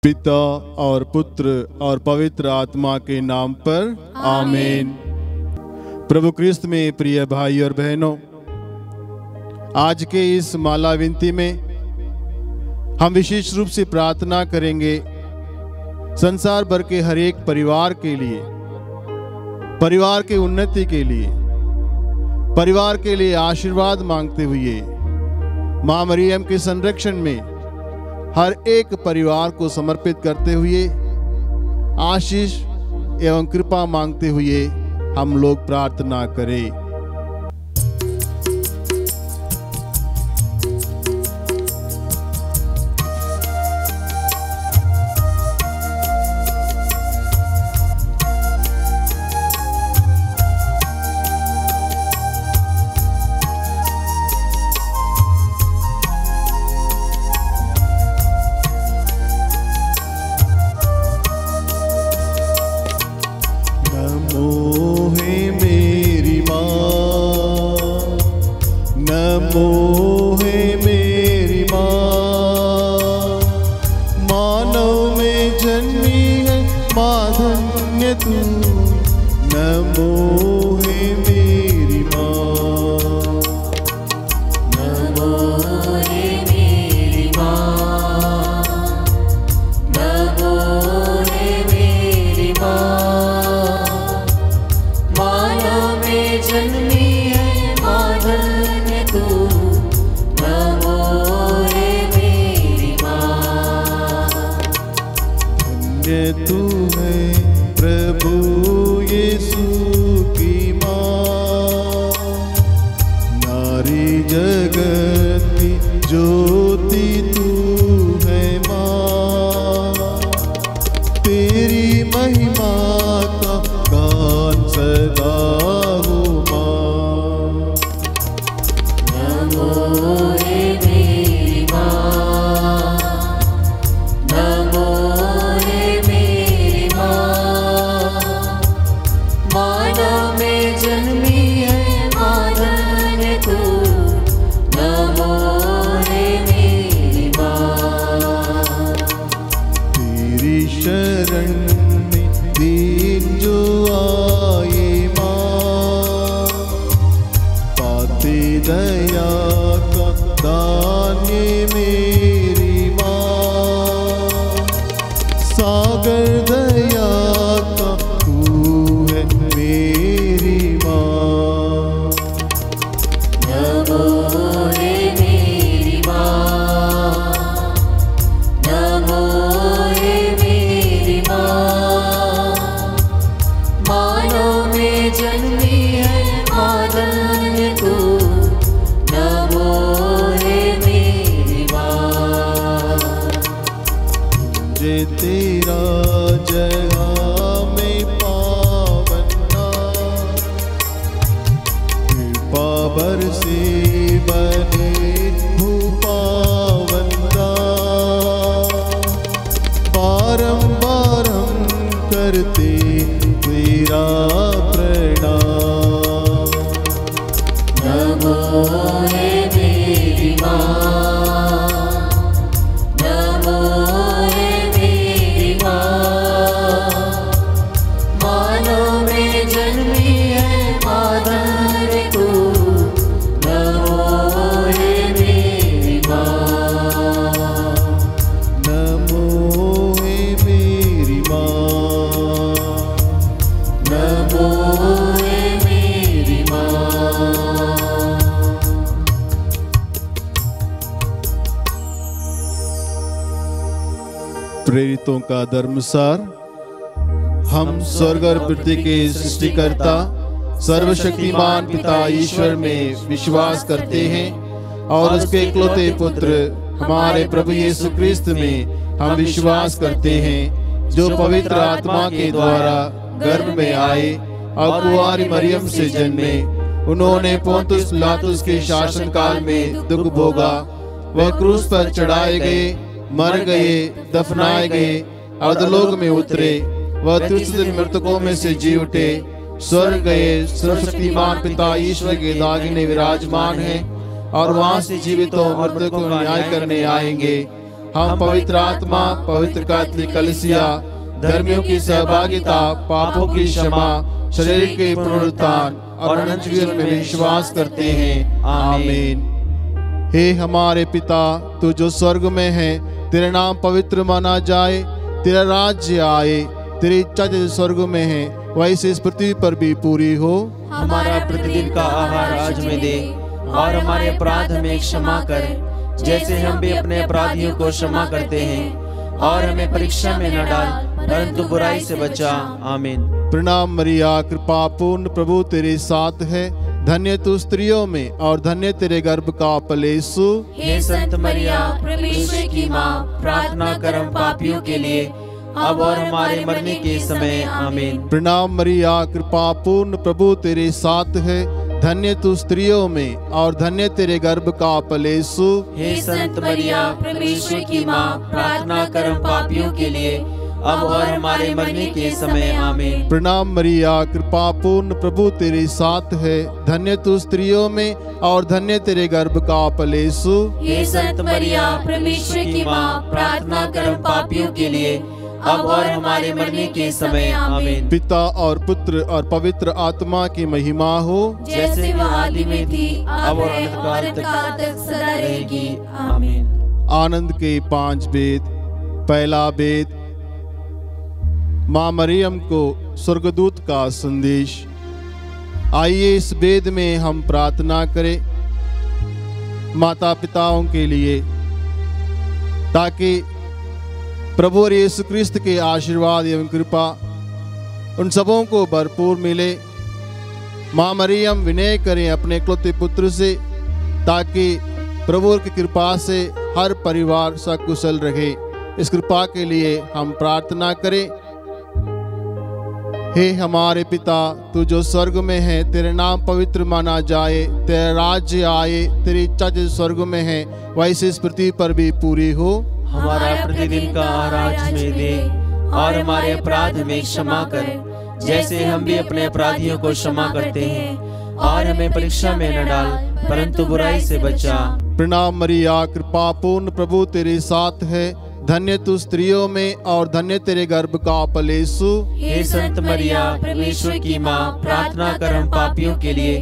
पिता और पुत्र और पवित्र आत्मा के नाम पर आमीन। प्रभु क्रिस्त में प्रिय भाई और बहनों, आज के इस माला विनती में हम विशेष रूप से प्रार्थना करेंगे संसार भर के हर एक परिवार के लिए, परिवार के उन्नति के लिए, परिवार के लिए आशीर्वाद मांगते हुए मां मरियम के संरक्षण में हर एक परिवार को समर्पित करते हुए आशीष एवं कृपा मांगते हुए हम लोग प्रार्थना करें। प्रेरितों का धर्मसार। हम स्वर्ग और पृथ्वी के सृष्टिकर्ता सर्वशक्तिमान पिता ईश्वर में विश्वास करते हैं और उसके इकलौते पुत्र हमारे प्रभु यीशु क्रिस्त में हम विश्वास करते हैं, जो पवित्र आत्मा के द्वारा गर्भ में आए और कुंवारी मरियम से जन्मे। उन्होंने पोंतुस पिलातुस के शासन काल में दुख भोगा, वह क्रूस पर चढ़ाए गए, मर गए, दफनाए गए, अधोलोक में उतरे, वह तीसरे दिन मृतकों में से जी उठे, स्वर्ग गए, सर्वशक्तिमान पिता ईश्वर के दाहिने विराजमान हैं और वहां से जीवितों और मृतकों को न्याय करने आएंगे। हम पवित्र आत्मा, पवित्र कैथोलिक कलीसिया, धर्मियों की सहभागिता, पापों की क्षमा, शरीर के पुनरुत्थान और अनंत जीवन में विश्वास करते हैं। आमीन। हे हमारे पिता, तू जो स्वर्ग में है, तेरा नाम पवित्र माना जाए, तेरा राज्य आए, तेरी इच्छा जैसे स्वर्ग में है वैसे इस पृथ्वी पर भी पूरी हो। हमारा प्रतिदिन का आहार आज हमें दे, और हमारे अपराध हमें क्षमा कर, जैसे हम भी अपने अपराधियों को क्षमा करते हैं, और हमें परीक्षा में न डाल, परंतु बुराई से बचा। आमीन। प्रणाम मरिया, कृपा पूर्ण, प्रभु तेरे साथ है, धन्य तू स्त्रियों में और धन्य तेरे गर्भ का फल यीशु। हे संत मरिया, परमेश्वर की माँ, प्रार्थना कर हम पापियों के लिए, अब और हमारे मरने के समय। आमीन। प्रणाम मरिया, कृपा पूर्ण, प्रभु तेरे साथ है, धन्य तू स्त्रियों में और धन्य तेरे गर्भ का फल यीशु। हे संत मरिया, परमेश्वर की माँ, प्रार्थना कर हम पापियों के लिए, अब और हमारे मरने के समय। आमीन। प्रणाम मरिया, कृपा पूर्ण, प्रभु तेरे साथ है, धन्य तू स्त्रियों में और धन्य तेरे गर्भ का फल यीशु। हे संत मरिया, परमेश्वर की माँ, प्रार्थना कर हम पापियों के लिए, अब और हमारे मरने के समय। आमीन। पिता और पुत्र और पवित्र आत्मा की महिमा हो, जैसे वह आदि में थी, अब और अनंत काल तक सदा रहेगी। आमीन। आनंद के 5 वेद। पहला वेद, माँ मरियम को स्वर्गदूत का संदेश। आइए इस वेद में हम प्रार्थना करें माता पिताओं के लिए, ताकि प्रभु और यीशु क्रिस्त के आशीर्वाद एवं कृपा उन सबों को भरपूर मिले। माँ मरियम विनय करें अपने इकलौते पुत्र से, ताकि प्रभु की कृपा से हर परिवार सकुशल रहे। इस कृपा के लिए हम प्रार्थना करें। हे हमारे पिता, तू जो स्वर्ग में है, तेरे नाम पवित्र माना जाए, तेरा राज्य आए, तेरी इच्छा जैसे स्वर्ग में है वैसे इस पृथ्वी पर भी पूरी हो। हमारा प्रतिदिन का आहार आज हमें दे, और हमारे अपराध हमें क्षमा कर, जैसे हम भी अपने अपराधियों को क्षमा करते हैं, और हमें परीक्षा में न डाल, परंतु बुराई से बचा। प्रणाम मरिया, कृपा पूर्ण, प्रभु तेरे साथ है, धन्य तू स्त्रियों में और धन्य तेरे गर्भ का फल यीशु। हे संत मरिया, परमेश्वर की माँ, प्रार्थना कर हम पापियों के लिए,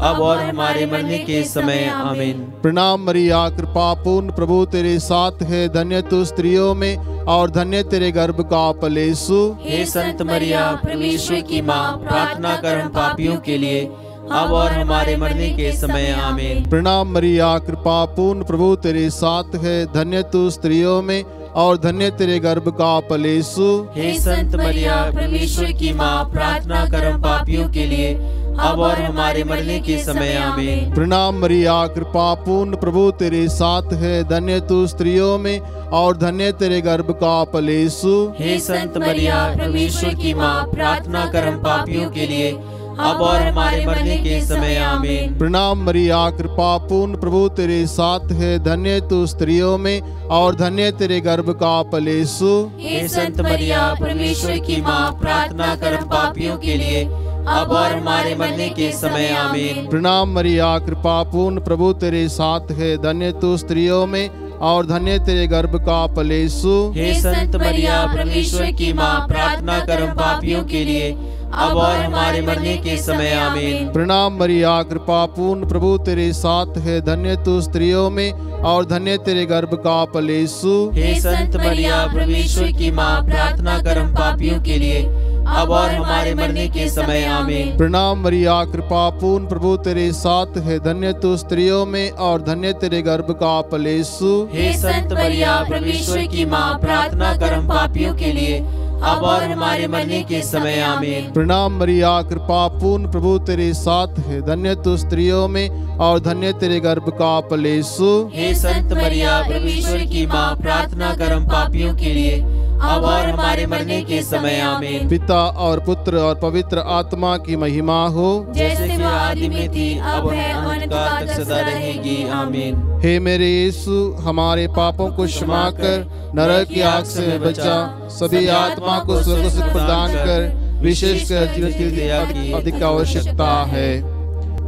अब और हमारे मरने के समय। आमीन। प्रणाम मरिया, कृपा पूर्ण, प्रभु तेरे साथ है, धन्य तू स्त्रियों में और धन्य तेरे गर्भ का फल यीशु। हे संत मरिया, परमेश्वर की माँ, प्रार्थना कर हम पापियों के लिए, अब और हमारे मरने के समय। आमीन। प्रणाम मरिया, कृपा पूर्ण, प्रभु तेरे साथ है, धन्य तू स्त्रियों में और धन्य तेरे गर्भ का फल यीशु। हे संत मरिया, परमेश्वर की माँ, प्रार्थना कर हम पापियों के लिए, अब और हमारे मरने के समय। आमीन। प्रणाम मरिया, कृपा पूर्ण, प्रभु तेरे साथ है, धन्य तू स्त्रियों में और धन्य तेरे गर्भ का फल यीशु। हे संत मरिया, परमेश्वर की माँ, प्रार्थना कर हम पापियों के लिए, अब और हमारे मरने के समय। आमीन। प्रणाम मरिया, कृपा पूर्ण, प्रभु तेरे साथ है, धन्य तू स्त्रियों में और धन्य तेरे गर्भ का फल यीशु। हे संत मरिया, परमेश्वर की माँ, प्रार्थना कर हम पापियों के लिए, अब और हमारे मरने के समय। आमीन। प्रणाम मरिया, कृपा पूर्ण, प्रभु तेरे साथ है, धन्य तू स्त्रियों में और धन्य तेरे गर्भ का फल यीशु। हे संत मरिया, परमेश्वर की माँ, प्रार्थना कर हम पापियों के लिए, अब और हमारे मरने के समय। आमीन। प्रणाम मरिया, कृपा पूर्ण, प्रभु तेरे साथ है, धन्य तू स्त्रियों में और धन्य तेरे गर्भ का फल यीशु। हे संत मरिया, परमेश्वर की माँ, प्रार्थना कर हम पापियों के लिए, अब और हमारे मरने के समय। आमीन। प्रणाम मरिया, कृपा पूर्ण, प्रभु तेरे साथ है, धन्य तू स्त्रियों में और धन्य तेरे गर्भ का फल यीशु। हे संत मरिया, परमेश्वर की माँ, प्रार्थना कर हम पापियों के लिए, अब और हमारे मरने के समय। आमीन। प्रणाम मरिया, कृपा पूर्ण, प्रभु तेरे साथ है, धन्य तू स्त्रियों में और धन्य तेरे गर्भ का फल यीशु। हे संत मरिया, परमेश्वर की माँ, प्रार्थना कर हम पापियों के लिए, अब और हमारे मरने के समय। आमीन। पिता और पुत्र और पवित्र आत्मा की महिमा हो, जैसे वह आदि में थी, अब है, अनंत काल तक सदा रहेगी। आमीन। हे मेरे यीशु, हमारे पापों को क्षमा कर, नरक की आग से बचा, सभी आत्मा को स्वर्ग सुख प्रदान कर, विशेषकर जीवन की दया की अधिक आवश्यकता है।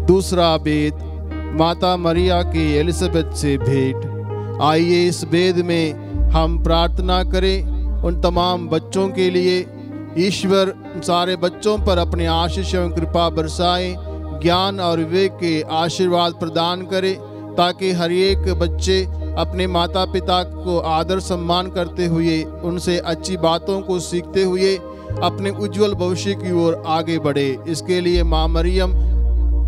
दूसरा वेद, माता मरिया की एलिजाबेथ से भेंट। आइए इस वेद में हम प्रार्थना करें उन तमाम बच्चों के लिए। ईश्वर उन सारे बच्चों पर अपने आशीष एवं कृपा बरसाए, ज्ञान और विवेक के आशीर्वाद प्रदान करे, ताकि हर एक बच्चे अपने माता पिता को आदर सम्मान करते हुए, उनसे अच्छी बातों को सीखते हुए अपने उज्जवल भविष्य की ओर आगे बढ़े। इसके लिए माँ मरियम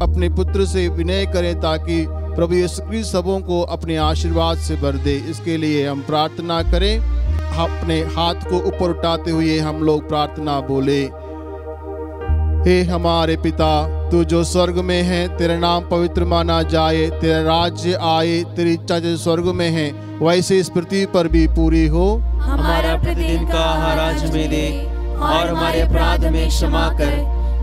अपने पुत्र से विनय करें, ताकि प्रभु यीशु क्रिस्त सबों को अपने आशीर्वाद से भर दे। इसके लिए हम प्रार्थना करें। अपने हाथ को ऊपर उठाते हुए हम लोग प्रार्थना बोले। हे हमारे पिता, तू जो स्वर्ग में है, तेरा नाम पवित्र माना जाए, तेरा राज्य आए, तेरी इच्छा जो स्वर्ग में है वैसे इस पृथ्वी पर भी पूरी हो। हमारा प्रतिदिन का आहार आज हमें दे, और हमारे अपराध में क्षमा कर,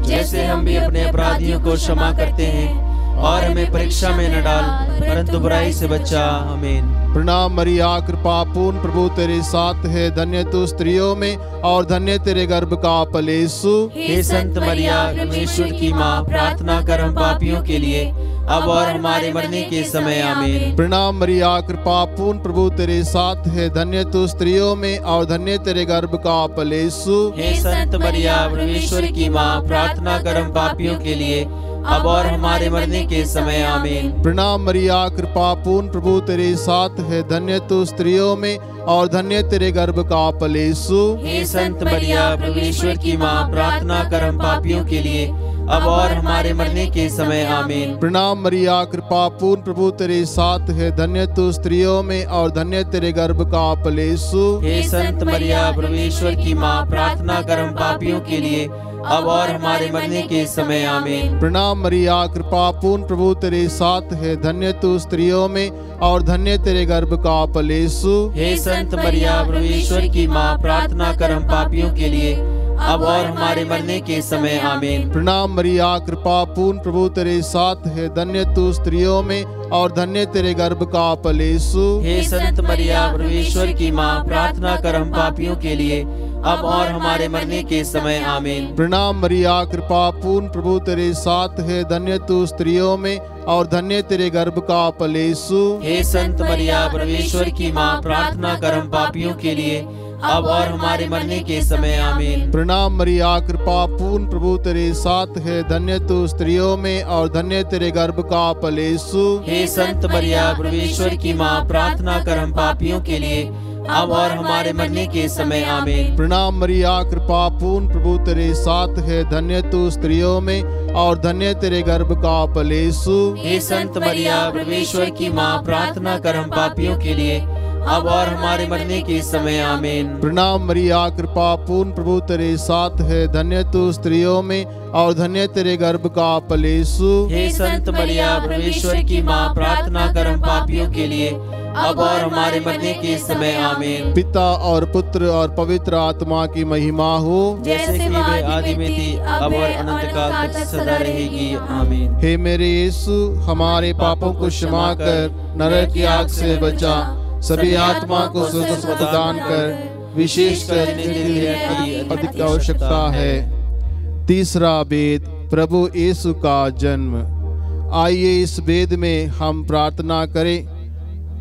जैसे हम भी अपने अपराधियों को क्षमा करते हैं, और हमें परीक्षा में न डाल, परंतु बुराई से बचा। आमीन। प्रणाम मरिया, कृपा पूर्ण प्रभु तेरे साथ है, धन्य तू स्त्रियों में और धन्य तेरे गर्भ का फल यीशु। हे संत मरिया, परमेश्वर की माँ, प्रार्थना कर हम पापियों के लिए, अब और हमारे मरने के समय। आमीन। प्रणाम मरिया, कृपा पूर्ण प्रभु तेरे साथ है, धन्य तू स्त्रियों में और धन्य तेरे गर्भ का फल यीशु। हे संत मरिया, परमेश्वर की माँ, प्रार्थना कर हम पापियों के लिए, अब और हमारे मरने के समय। आमीन। प्रणाम मरिया, कृपा पूर्ण प्रभु तेरे साथ है, धन्य तू स्त्रियों में और धन्य तेरे गर्भ का फल यीशु। हे संत मरिया, परमेश्वर की माँ, प्रार्थना कर हम पापियों के लिए, अब और हमारे मरने के समय। आमीन। प्रणाम मरिया, कृपा पूर्ण प्रभु तेरे साथ है, धन्य तू स्त्रियों में और धन्य तेरे गर्भ का फल यीशु। हे संत मरिया, परमेश्वर की माँ, प्रार्थना कर हम पापियों के लिए, अब और हमारे मरने के समय। आमीन। प्रणाम मरिया, कृपा पूर्ण प्रभु तेरे साथ है, धन्य तू स्त्रियों में और धन्य तेरे गर्भ का फल यीशु। हे संत मरिया, परमेश्वर की माँ, प्रार्थना कर हम पापियों के लिए, अब और हमारे मरने के समय। आमीन। प्रणाम मरिया, कृपा पूर्ण प्रभु तेरे साथ है, धन्य तू स्त्रियों में और धन्य तेरे गर्भ का फल यीशु। हे संत मरिया, परमेश्वर की माँ, प्रार्थना कर हम पापियों के लिए, अब और हमारे मरने के समय। आमीन। प्रणाम मरिया, कृपा पूर्ण प्रभु तेरे साथ है, धन्य तू स्त्रियों में और धन्य तेरे गर्भ का फल यीशु। हे संत मरिया, परमेश्वर की माँ, प्रार्थना कर हम पापियों के लिए, अब और हमारे मरने के समय। आमीन। प्रणाम मरिया, कृपा पूर्ण प्रभु तेरे साथ है, धन्य तू स्त्रियों में और धन्य तेरे गर्भ का फल यीशु। हे संत मरिया, परमेश्वर की माँ, प्रार्थना कर हम पापियों के लिए, अब और हमारे मरने के समय। आमीन। प्रणाम मरिया, कृपा पूर्ण प्रभु तेरे साथ है, धन्य तू स्त्रियों में और धन्य तेरे गर्भ का फल यीशु। हे संत मरिया, परमेश्वर की माँ, प्रार्थना कर हम पापियों के लिए, अब और हमारे मरने के समय। आमीन। प्रणाम मरिया, कृपा पूर्ण प्रभु तेरे साथ है, धन्य तू स्त्रियों में और धन्य तेरे गर्भ का फल यीशु। हे संत मरिया, परमेश्वर की माँ, प्रार्थना कर हम पापियों के लिए, अब और हमारे मरने के समय। आमीन। पिता और पुत्र और पवित्र आत्मा की महिमा हो, जैसे कि वे आदि में थी, अब और अनंत काल तक सदा रहेगी। आमीन। हे मेरे यीशु, हमारे पापों को क्षमा कर, नरक की आग से बचा, सभी आत्मा को स्वर्ग प्रदान कर, विशेषकर जिन्हें अधिक आवश्यकता है। तीसरा वेद, प्रभु यीशु का जन्म। आइए इस वेद में हम प्रार्थना करें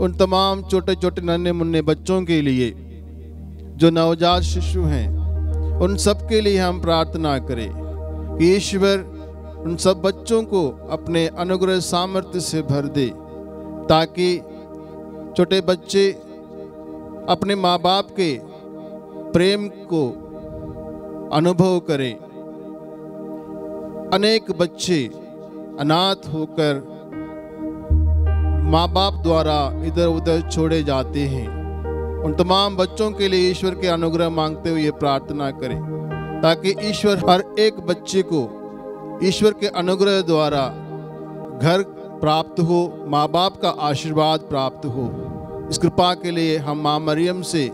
उन तमाम छोटे छोटे नन्हे मुन्ने बच्चों के लिए जो नवजात शिशु हैं, उन सब के लिए हम प्रार्थना करें कि ईश्वर उन सब बच्चों को अपने अनुग्रह सामर्थ्य से भर दे, ताकि छोटे बच्चे अपने माँ बाप के प्रेम को अनुभव करें। अनेक बच्चे अनाथ होकर माँ बाप द्वारा इधर उधर छोड़े जाते हैं। उन तमाम बच्चों के लिए ईश्वर के अनुग्रह मांगते हुए प्रार्थना करें, ताकि ईश्वर हर एक बच्चे को ईश्वर के अनुग्रह द्वारा घर प्राप्त हो, माँ बाप का आशीर्वाद प्राप्त हो। इस कृपा के लिए हम माँ मरियम से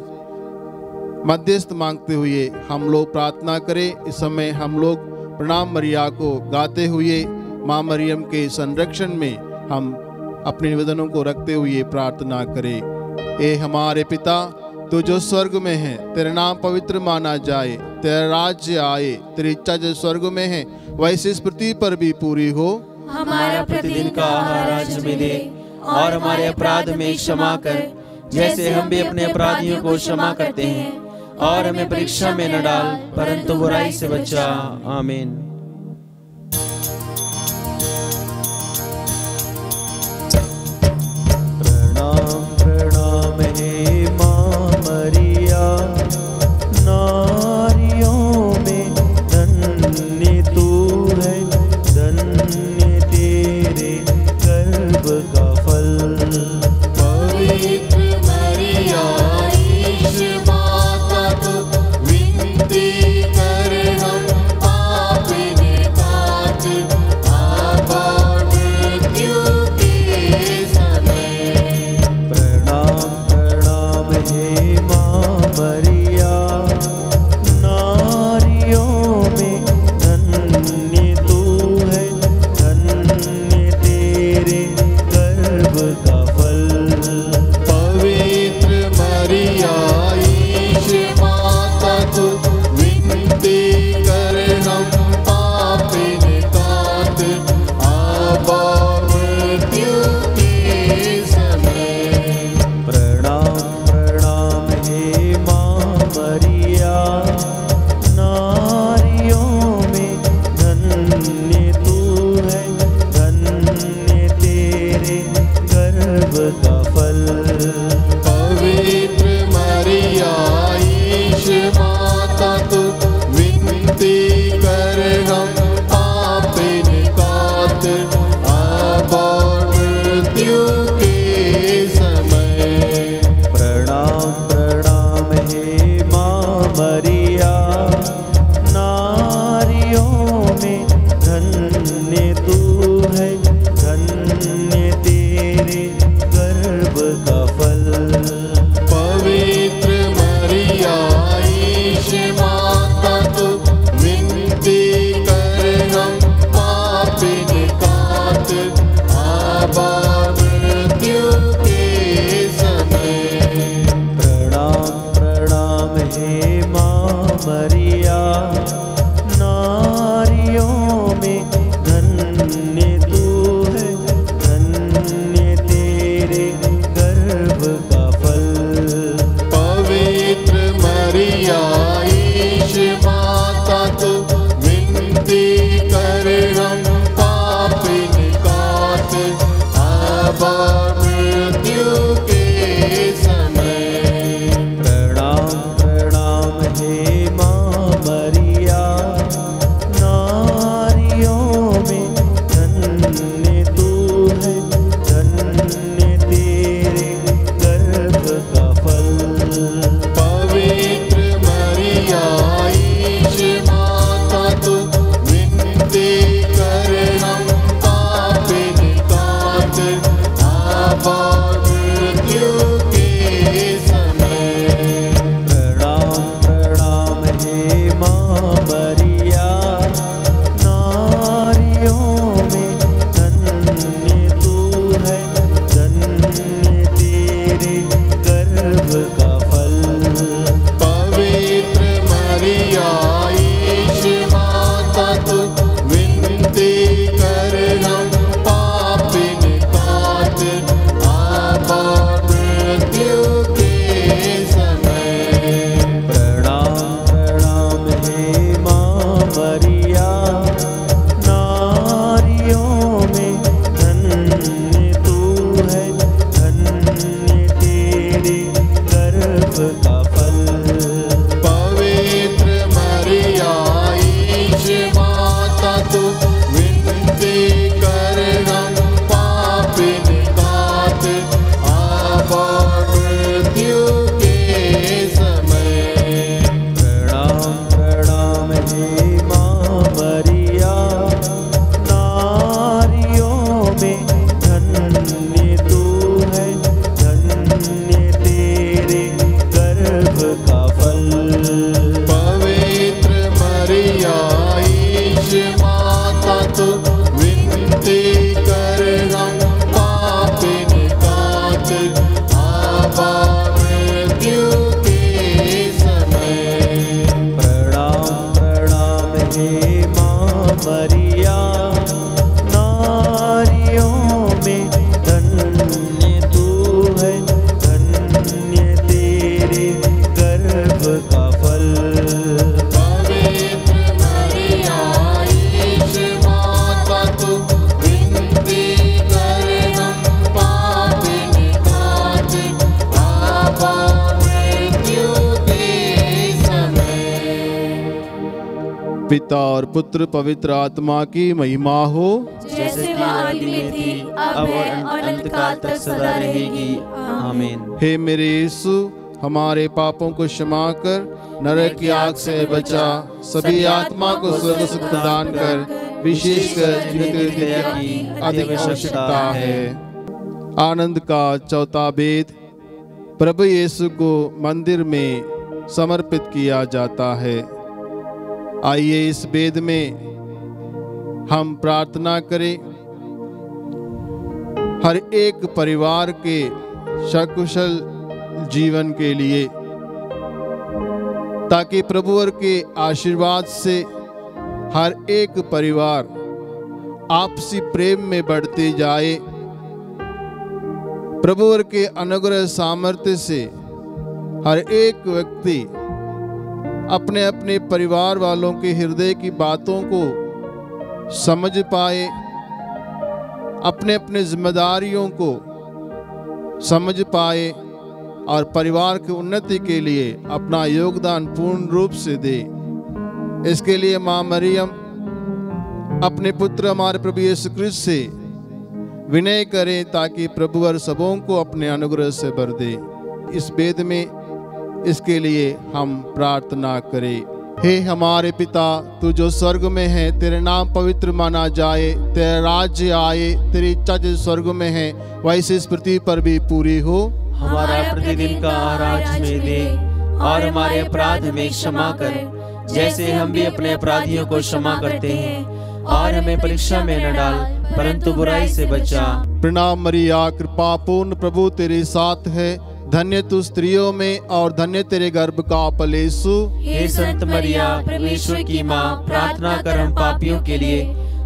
मध्यस्थ मांगते हुए हम लोग प्रार्थना करें। इस समय हम लोग प्रणाम मरिया को गाते हुए माँ मरियम के संरक्षण में हम अपने निवेदनों को रखते हुए प्रार्थना करें। ए हमारे पिता, तू जो स्वर्ग में है, तेरा नाम पवित्र माना जाए, तेरा राज्य आए, तेरी इच्छा जो स्वर्ग में है वैसे इस पृथ्वी पर भी पूरी हो। हमारा प्रतिदिन का आहार आज हमें दे, और हमारे अपराध में क्षमा कर, जैसे हम भी अपने अपराधियों को क्षमा करते हैं, और हमें परीक्षा में न डाल परंतु बुराई से बचा। आमीन। प्रणाम प्रणाम हे माँ मरिया, नारियों में धन्य तू है, धन्य तेरे गर्भ का फल। पवित्र मरिया ईश माता तू, विनती कर हम पापिन तात, आबा मृत्यु के समय। प्रणाम प्रणाम हे माँ मरिया, नारियों में धन्य तू है, धन्य तेरे गर्भ का फल। पवित्र मरिया ईश माता तू, विनती कर हम पापिन तात, आबा मृत्यु के समय। प्रणाम प्रणाम हे माँ मरिया, नारियों में धन्य तू है, धन्य तेरे गर्भ का फल। पवित्र मरिया ईश माता तू, विनती कर हम पापिन तात, आबा मृत्यु के समय। प्रणाम प्रणाम हे माँ मरिया, नारियों में धन्य तू है, धन्य तेरे गर्भ का फल। पवित्र मरिया ईश माता तू, विनती कर हम पापिन तात, आबा मृत्यु के समय। प्रणाम प्रणाम हे माँ मरिया, नारियों में धन्य तू है, धन्य तेरे गर्भ का फल। पवित्र मरिया ईश माता तू, विनती कर हम पापिन तात, आबा मृत्यु के समय। प्रणाम प्रणाम हे माँ मरिया, नारियों में धन्य तू है, धन्य तेरे गर्भ का फल। पवित्र मरिया ईश माता तू, विनती कर हम पापिन तात, आबा मृत्यु के समय। प्रणाम प्रणाम हे माँ मरिया, नारियों में धन्य तू है, धन्य तेरे गर्भ का फल। पवित्र मरिया ईश माता तू, विनती कर हम पापिन तात, आबा मृत्यु के समय। प्रणाम प्रणाम हे माँ मरिया, नारियों में धन्य तू है, धन्य तेरे गर्भ का फल। पवित्र मरिया ईश माता तू, विनती कर हम पापिन तात, आबा मृत्यु के समय। प्रणाम प्रणाम हे माँ मरिया, नारियों में धन्य तू है, धन्य तेरे गर्भ का फल। पवित्र मरिया ईश माता तू, विनती कर हम पापिन तात, आबा मृत्यु के समय। प्रणाम प्रणाम हे माँ मरिया, नारियों में धन्य तू है, धन्य पिता और पुत्र पवित्र आत्मा की महिमा हो, जैसे कि आदि में थी, अब और अनंत काल तक सदा रहेगी। आमीन। हे मेरे यीशु, हमारे पापों को क्षमा कर, नरक की आग से बचा, सभी आत्मा को स्वर्ग सुख प्रदान कर, विशेषकर जिनकी दया की अधिक आवश्यकता है। आनंद का चौथा भेद, प्रभु यीशु को मंदिर में समर्पित किया जाता है। आइए इस भेद में हम प्रार्थना करें हर एक परिवार के सकुशल जीवन के लिए, ताकि प्रभुवर के आशीर्वाद से हर एक परिवार आपसी प्रेम में बढ़ते जाए। प्रभुवर के अनुग्रह सामर्थ्य से हर एक व्यक्ति अपने अपने परिवार वालों के हृदय की बातों को समझ पाए, अपने अपने जिम्मेदारियों को समझ पाए और परिवार की उन्नति के लिए अपना योगदान पूर्ण रूप से दे। इसके लिए माँ मरियम अपने पुत्र हमारे प्रभु यीशु क्रिस्त से विनय करें, ताकि प्रभुवर सबों को अपने अनुग्रह से भर दे। इस भेद में इसके लिए हम प्रार्थना करें। हे हमारे पिता, तू जो स्वर्ग में है, तेरे नाम पवित्र माना जाए, तेरा राज्य आए, तेरी इच्छा जो स्वर्ग में है वैसे इस पृथ्वी पर भी पूरी हो। हमारा प्रतिदिन का आहार आज हमें दे, और हमारे अपराध में क्षमा कर, जैसे हम भी अपने अपराधियों को क्षमा करते हैं, और हमें परीक्षा में न डाल, परंतु बुराई से बचा। प्रणाम मरिया, कृपा पूर्ण, प्रभु तेरे साथ है, धन्य तू स्त्रियों में और धन्य तेरे गर्भ का फल यीशु। हे संत मरिया, परमेश्वर की माँ, प्रार्थना कर हम पापियों के लिए,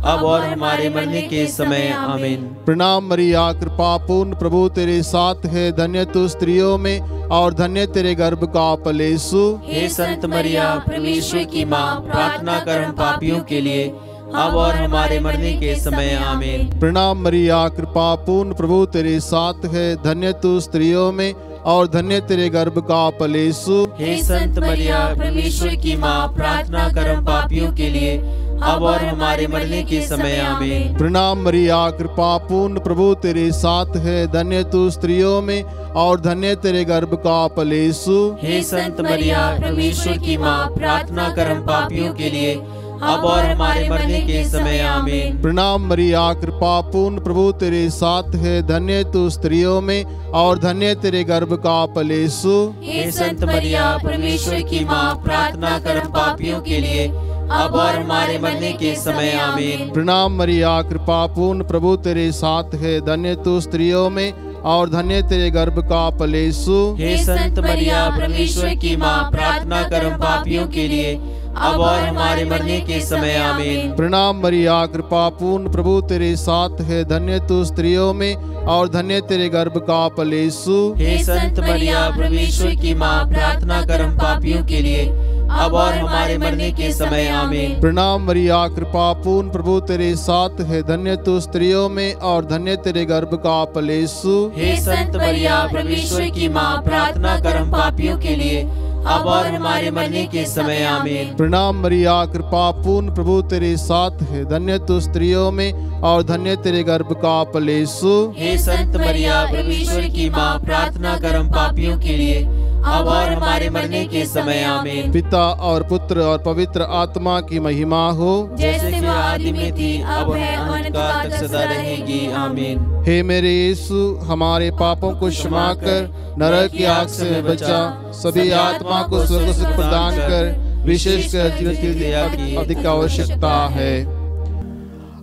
अब और हमारे मरने के समय। आमीन। प्रणाम मरिया, कृपा पूर्ण, प्रभु तेरे साथ है, धन्य तू स्त्रियों में और धन्य तेरे गर्भ का फल यीशु। हे संत मरिया, परमेश्वर की माँ, प्रार्थना कर हम पापियों के लिए, अब और हमारे मरने के समय। आमीन। प्रणाम मरिया, कृपा पूर्ण, प्रभु तेरे साथ है, धन्य तू स्त्रियों में और धन्य तेरे गर्भ का फल यीशु। हे संत मरिया, परमेश्वर की माँ, प्रार्थना कर हम पापियों के लिए, अब और हमारे मरने के समय। आमीन। प्रणाम मरिया, कृपा पूर्ण, प्रभु तेरे साथ है, धन्य तू स्त्रियों में और धन्य तेरे गर्भ का फल यीशु। हे संत मरिया, परमेश्वर की माँ, प्रार्थना कर हम पापियों के लिए, अब और हमारे मरने के समय। आमीन। प्रणाम मरिया, कृपा पूर्ण, प्रभु तेरे साथ है, धन्य तू स्त्रियों में और धन्य तेरे गर्भ का फल यीशु। हे संत मरिया, परमेश्वर की माँ, प्रार्थना कर हम पापियों के लिए, अब और हमारे मरने के समय। आमीन। प्रणाम मरिया, कृपा पूर्ण, प्रभु तेरे साथ है, धन्य तू स्त्रियों में और धन्य तेरे गर्भ का फल यीशु। हे संत मरिया, परमेश्वर की माँ, प्रार्थना कर हम पापियों के लिए, अब और हमारे मरने के समय। आमीन। प्रणाम मरिया, कृपा पूर्ण, प्रभु तेरे साथ है, धन्य तू स्त्रियों में और धन्य तेरे गर्भ का फल यीशु। हे संत मरिया, परमेश्वर की माँ, प्रार्थना कर हम पापियों के लिए, अब और हमारे मरने के समय। आमीन। प्रणाम मरिया, कृपा पूर्ण, प्रभु तेरे साथ है, धन्य तू स्त्रियों में और धन्य तेरे गर्भ का फल यीशु। हे संत मरिया, परमेश्वर की माँ, प्रार्थना कर हम पापियों के लिए, अब और हमारे मरने के समय। आमीन। प्रणाम मरिया, कृपा पूर्ण, प्रभु तेरे साथ है, धन्य तू स्त्रियों में और धन्य तेरे गर्भ का फल यीशु। हे संत मरिया, परमेश्वर की माँ, प्रार्थना कर हम पापियों के लिए, अब और हमारे मरने के समय। आमीन। पिता और पुत्र और पवित्र आत्मा की महिमा हो, जैसे कि आदि में थी, अब है, अनंत काल तक सदा रहेगी। आमीन। हे मेरे यीशु, हमारे पापों को क्षमा कर, नरक की आग से बचा, सभी आत्मा को स्वर्ग सुख प्रदान कर, विशेषकर जिनकी दया की अधिक आवश्यकता है।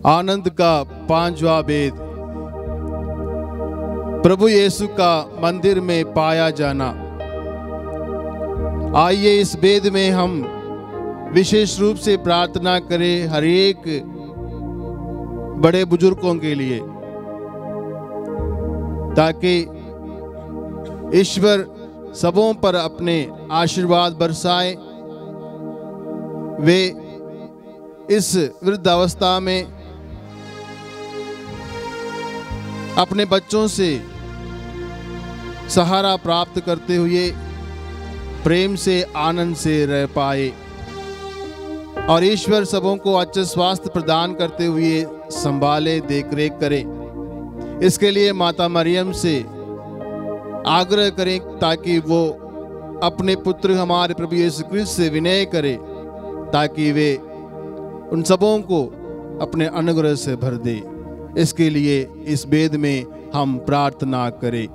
आनंद का पांचवा भेद, प्रभु यीशु का मंदिर में पाया जाना। आइए इस भेद में हम विशेष रूप से प्रार्थना करें हर एक बड़े बुजुर्गों के लिए, ताकि ईश्वर सबों पर अपने आशीर्वाद बरसाए। वे इस वृद्धावस्था में अपने बच्चों से सहारा प्राप्त करते हुए प्रेम से आनंद से रह पाए। और ईश्वर सबों को अच्छा स्वास्थ्य प्रदान करते हुए संभाले, देख रेख करे। इसके लिए माता मरियम से आग्रह करें ताकि वो अपने पुत्र हमारे प्रभु यीशु क्रिस्त से विनय करे, ताकि वे उन सबों को अपने अनुग्रह से भर दे। इसके लिए इस वेद में हम प्रार्थना करें।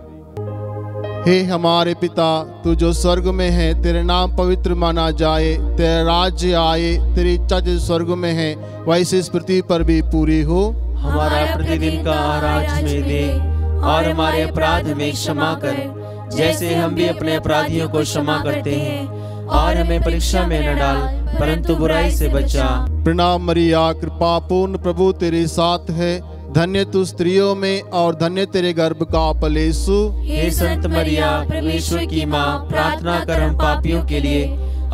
हे हमारे पिता, तू जो स्वर्ग में है, तेरे नाम पवित्र माना जाए, तेरा राज्य आए, तेरी इच्छा जो स्वर्ग में है वैसे इस पृथ्वी पर भी पूरी हो। हमारा प्रतिदिन का आहार आज हमें दे, और हमारे अपराध हमें क्षमा कर, जैसे हम भी अपने अपराधियों को क्षमा करते हैं, और हमें परीक्षा में न डाल, परंतु बुराई से बचा। प्रणाम मरिया, कृपा पूर्ण, प्रभु तेरे साथ है, धन्य तू स्त्रियों में और धन्य तेरे गर्भ का फल यीशु। हे संत मरिया, परमेश्वर की माँ, प्रार्थना कर हम पापियों के लिए,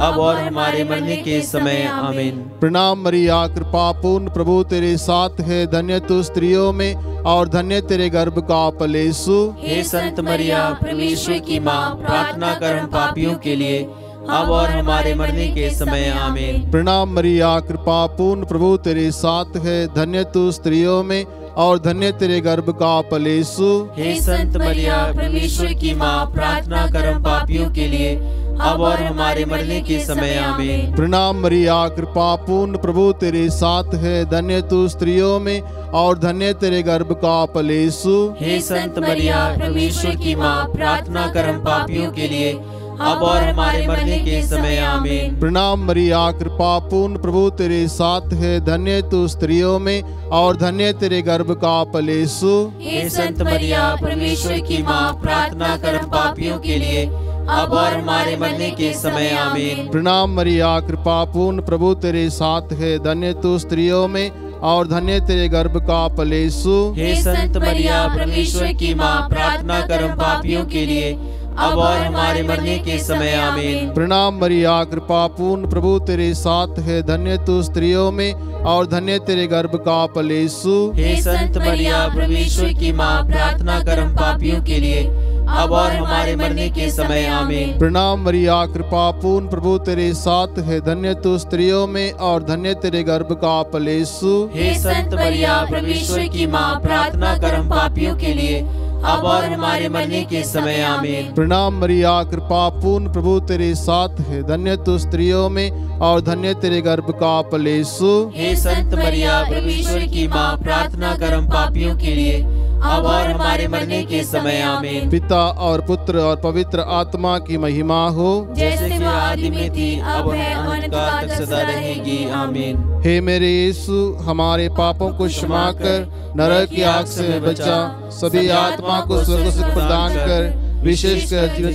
अब और हमारे मरने के समय। आमीन। प्रणाम मरिया, कृपा पूर्ण, प्रभु तेरे साथ है, धन्य तू स्त्रियों में और धन्य तेरे गर्भ का फल यीशु। हे संत मरिया, परमेश्वर की माँ, प्रार्थना कर हम पापियों के लिए, अब और हमारे मरने के समय। आमीन। प्रणाम मरिया, कृपा पूर्ण, प्रभु तेरे साथ है, धन्य तू स्त्रियों में और धन्य तेरे गर्भ का फल यीशु। हे संत मरिया, परमेश्वर की माँ, प्रार्थना कर हम पापियों के लिए, अब और हमारे मरने के समय। आमीन। प्रणाम मरिया, कृपा पूर्ण, प्रभु तेरे साथ है, धन्य तू स्त्रियों में और धन्य तेरे गर्भ का फल यीशु। हे संत मरिया, परमेश्वर की माँ, प्रार्थना कर हम पापियों के लिए, अब और हमारे मरने के समय। आमीन। प्रणाम मरिया, कृपा पूर्ण, प्रभु तेरे साथ है, धन्य तू स्त्रियों में और धन्य तेरे गर्भ का फल यीशु। हे संत मरिया, परमेश्वर की माँ, प्रार्थना कर हम पापियों के लिए, अब और हमारे मरने के समय। आमीन। प्रणाम मरिया, कृपा पूर्ण, प्रभु तेरे साथ है, धन्य तू स्त्रियों में और धन्य तेरे गर्भ का फल यीशु। हे संत मरिया, परमेश्वर की माँ, प्रार्थना कर हम पापियों के लिए, अब और हमारे मरने के समय। आमीन। प्रणाम मरिया, कृपा पूर्ण, प्रभु तेरे साथ है, धन्य तू स्त्रियों में और धन्य तेरे गर्भ का फल यीशु। हे संत मरिया, परमेश्वर की माँ, प्रार्थना कर हम पापियों के लिए, अब और हमारे मरने के समय। आमीन। प्रणाम मरिया, कृपा पूर्ण, प्रभु तेरे साथ है, धन्य तू स्त्रियों में और धन्य तेरे गर्भ का फल यीशु। हे संत मरिया, परमेश्वर की माँ, प्रार्थना कर हम पापियों के लिए, अब और हमारे मरने के समय। आमीन। प्रणाम मरिया, कृपा पूर्ण, प्रभु तेरे साथ है, धन्य तू स्त्रियों में और धन्य तेरे गर्भ का फल यीशु। हे संत मरिया, परमेश्वर की माँ, प्रार्थना कर हम पापियों के लिए, अब और हमारे मरने के समय। आमीन। पिता और पुत्र और पवित्र आत्मा की महिमा हो, जैसे कि आदि में थी, अब है, अनंतकाल तक सदा रहेगी। आमीन। हे मेरे यीशु, हमारे पापों को क्षमा कर, नरक की आग से बचा, सभी आत्मा को स्वर्ग सुख प्रदान कर, विशेषकर जीवन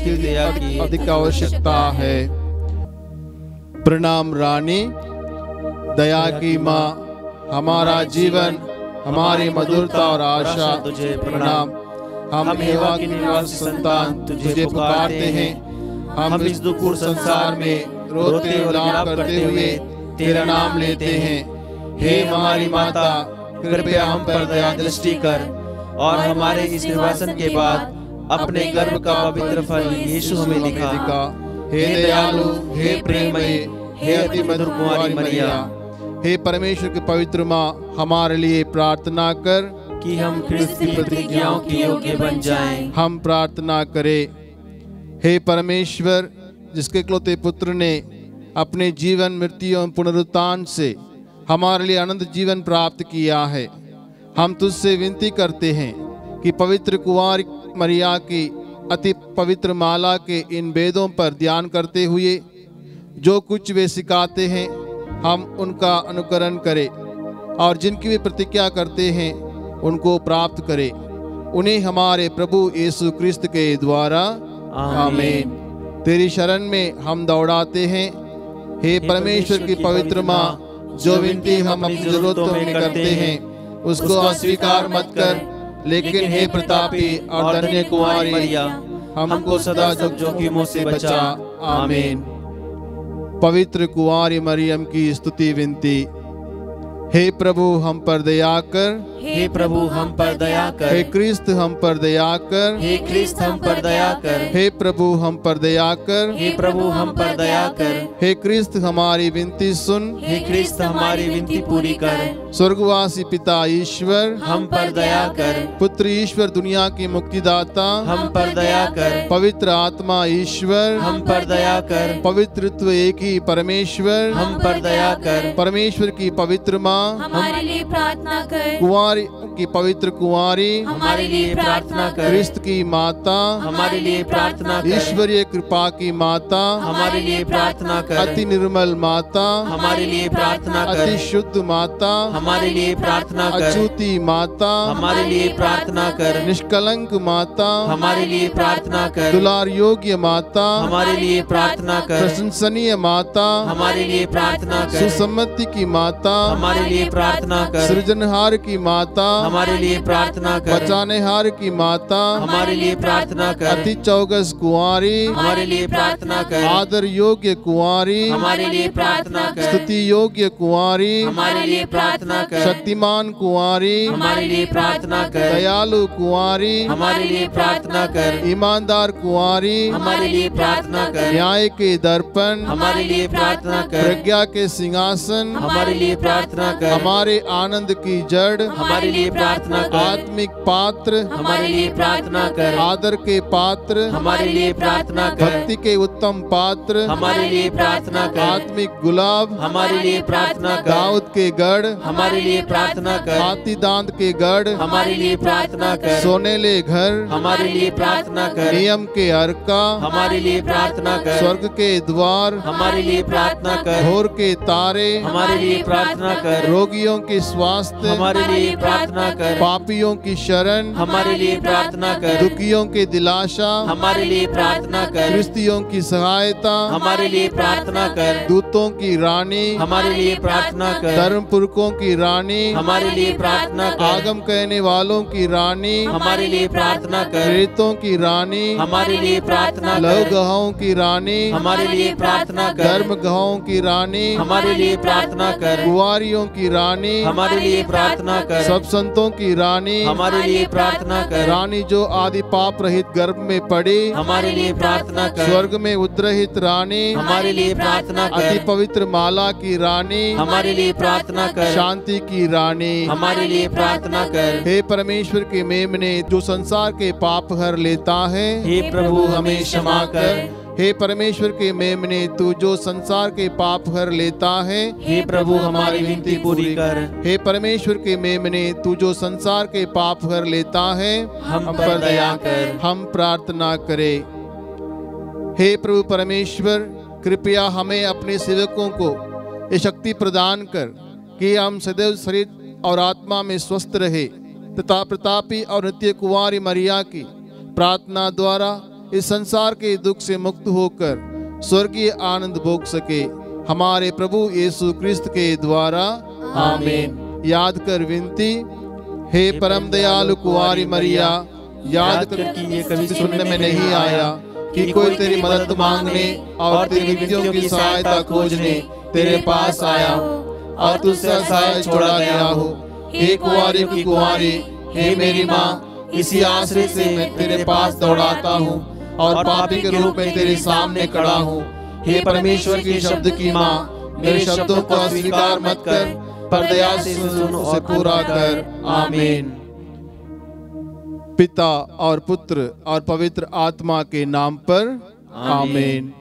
की अधिक आवश्यकता है। प्रणाम रानी, दया की माँ, हमारा जीवन, हमारी मधुरता और आशा तुझे प्रणाम। हम एवा की निवास संतान तुझे पुकारते हैं। हम इस दुखपूर्ण संसार में रोते और विलाप करते हुए तेरा नाम लेते हैं। हे हमारी माता, कृपया हम पर दया दृष्टि कर, और हमारे इस निर्वासन के बाद अपने गर्भ का पवित्र फल यीशु हमें दिखा। हे दयालु, हे प्रेममयी, हे अति मधुर कुंवारी मरिया, हे परमेश्वर की पवित्र माँ, हमारे लिए प्रार्थना कर कि हम ख्रिस्त की प्रतिज्ञाओं के योग्य बन जाएं। हम प्रार्थना करें। हे परमेश्वर, जिसके इकलौते पुत्र ने अपने जीवन, मृत्यु एवं पुनरुत्थान से हमारे लिए अनंत जीवन प्राप्त किया है, हम तुझसे विनती करते हैं कि पवित्र कुंवारी मरिया की अति पवित्र माला के इन वेदों पर ध्यान करते हुए जो कुछ वे सिखाते हैं, हम उनका अनुकरण करें, और जिनकी वे प्रतिज्ञा करते हैं उनको प्राप्त करें। उन्हें हमारे प्रभु यीशु क्रिस्त के द्वारा आमीन। तेरी शरण में हम दौड़ाते हैं। हे परमेश्वर की पवित्र माँ, जो विनती हम अपनी जरूरतों में करते हैं उसको अस्वीकार मत कर, लेकिन हे प्रतापी और धन्य कुंवारी मरिया, हमको सदा जोखिमों से बचा। आमीन। पवित्र कुंवारी मरियम की स्तुति विनती। हे प्रभु हम पर दया कर, हे प्रभु हम पर दया कर, हे क्रिस्त हम पर दया कर, हे क्रिस्त हम पर दया कर, हे प्रभु हम पर दया कर, हे प्रभु हम पर दया कर, हे क्रिस्त हमारी विनती सुन, हे क्रिस्त हमारी विनती पूरी कर। स्वर्गवासी पिता ईश्वर हम पर दया कर, पुत्र ईश्वर दुनिया की मुक्तिदाता हम पर दया कर, पवित्र आत्मा ईश्वर हम पर दया कर, पवित्रत्व एक ही परमेश्वर हम पर दया कर, परमेश्वर की पवित्र माँ हमारे लिए प्रार्थना कर, कुंवारी की पवित्र कुंवारी हमारे लिए प्रार्थना कर, क्रिस्त की माता हमारे लिए प्रार्थना कर, ईश्वरीय कृपा की माता हमारे लिए प्रार्थना कर, अति निर्मल माता हमारे लिए प्रार्थना अति कर, शुद्ध माता हमारे लिए प्रार्थना कर, अछूती माता हमारे लिए प्रार्थना कर, निष्कलंक माता हमारे लिए प्रार्थना कर, दुलार योग्य माता हमारे लिए प्रार्थना कर, प्रशंसनीय माता हमारे लिए प्रार्थना कर, सुसम्मति की माता हमारे लिए प्रार्थना कर, सृजनहार की माता हमारे लिए प्रार्थना कर, बचानेहार की माता हमारे लिए प्रार्थना कर, अति चौगस कुंवारी हमारे लिए प्रार्थना कर, आदर योग्य कुंवारी हमारे लिए प्रार्थना कर, स्तुति योग्य कुंवारी हमारे लिए प्रार्थना कर, शक्तिमान कुंवारी हमारे लिए प्रार्थना कर, दयालु कुंवारी हमारे लिए प्रार्थना कर, ईमानदार कुंवारी हमारे लिए प्रार्थना कर, न्याय के दर्पण हमारे लिए प्रार्थना कर, प्रज्ञा के सिंहासन हमारे लिए प्रार्थना कर, हमारे आनंद की जड़ हमारे लिए प्रार्थना कर, आत्मिक पात्र हमारे लिए प्रार्थना कर, आदर के पात्र हमारे लिए प्रार्थना कर, भक्ति के उत्तम पात्र हमारे लिए प्रार्थना कर, आत्मिक गुलाब हमारे लिए प्रार्थना कर, दाऊद के गढ़ हमारे लिए प्रार्थना कर, हाथी दांत के गढ़ हमारे लिए प्रार्थना कर, सोनेले घर हमारे लिए प्रार्थना कर, नियम के अर्का हमारे लिए प्रार्थना कर, स्वर्ग के द्वार हमारे लिए प्रार्थना कर, भोर के तारे हमारे लिए प्रार्थना कर, रोगियों के स्वास्थ्य हमारे लिए प्रार्थना कर, पापियों की शरण हमारे लिए प्रार्थना कर, दुखियों के दिलाशा हमारे लिए प्रार्थना कर, क्रिस्तियों की सहायता हमारे लिए प्रार्थना कर, दूतों की रानी हमारे लिए प्रार्थना कर, धर्म पुरखों की रानी हमारे लिए प्रार्थना कर, आगम कहने वालों की रानी हमारे लिए प्रार्थना कर, प्रेतों की रानी हमारे लिए प्रार्थना लव कर, गहों की रानी हमारे लिए प्रार्थना कर, धर्म गहों की रानी हमारे लिए प्रार्थना कर, कुंवारियों की रानी हमारे लिए प्रार्थना कर, सब संतों की रानी हमारे लिए प्रार्थना कर, रानी जो आदि पाप रहित गर्भ में पड़ी हमारे लिए प्रार्थना कर, स्वर्ग में उद्रहित रानी हमारे लिए प्रार्थना अति कर, पवित्र माला की रानी हमारे लिए प्रार्थना कर, शांति की रानी हमारे लिए प्रार्थना कर। हे परमेश्वर के मेमने जो संसार के पाप हर लेता है हे प्रभु हमें क्षमा कर, हे परमेश्वर के मेमने तू जो संसार के पाप हर लेता है हे प्रभु हमारी विनती पूरी कर, हे परमेश्वर के मेमने तू जो संसार के पाप हर लेता है हम पर दया कर। हम प्रार्थना करें। हे प्रभु परमेश्वर कृपया हमें अपने सेवकों को ये शक्ति प्रदान कर कि हम सदैव शरीर और आत्मा में स्वस्थ रहे तथा प्रतापी और नित्य कुंवारी मरिया की प्रार्थना द्वारा इस संसार के दुख से मुक्त होकर स्वर्गीय आनंद भोग सके, हमारे प्रभु यीशु क्रिस्त के द्वारा आमीन। याद कर विनती। हे परम दयालु कुंवारी मरिया, याद कर कि ये कभी सुनने में नहीं आया कि कोई तेरी मदद मांगने और तेरी विनतियों की सहायता खोजने तेरे पास आया और तुझसे असहाय छोड़ा गया हो। हे कुंवारी की कुंवारी, हे मेरी माँ, इसी आश्रय से मैं तेरे पास दौड़ाता हूँ और पापी के रूप में तेरे सामने खड़ा हूँ। हे परमेश्वर की शब्द की माँ, मेरे शब्दों को अस्वीकार मत कर, पर दया से सुन उसे पूरा कर। आमीन। पिता और पुत्र और पवित्र आत्मा के नाम पर आमीन।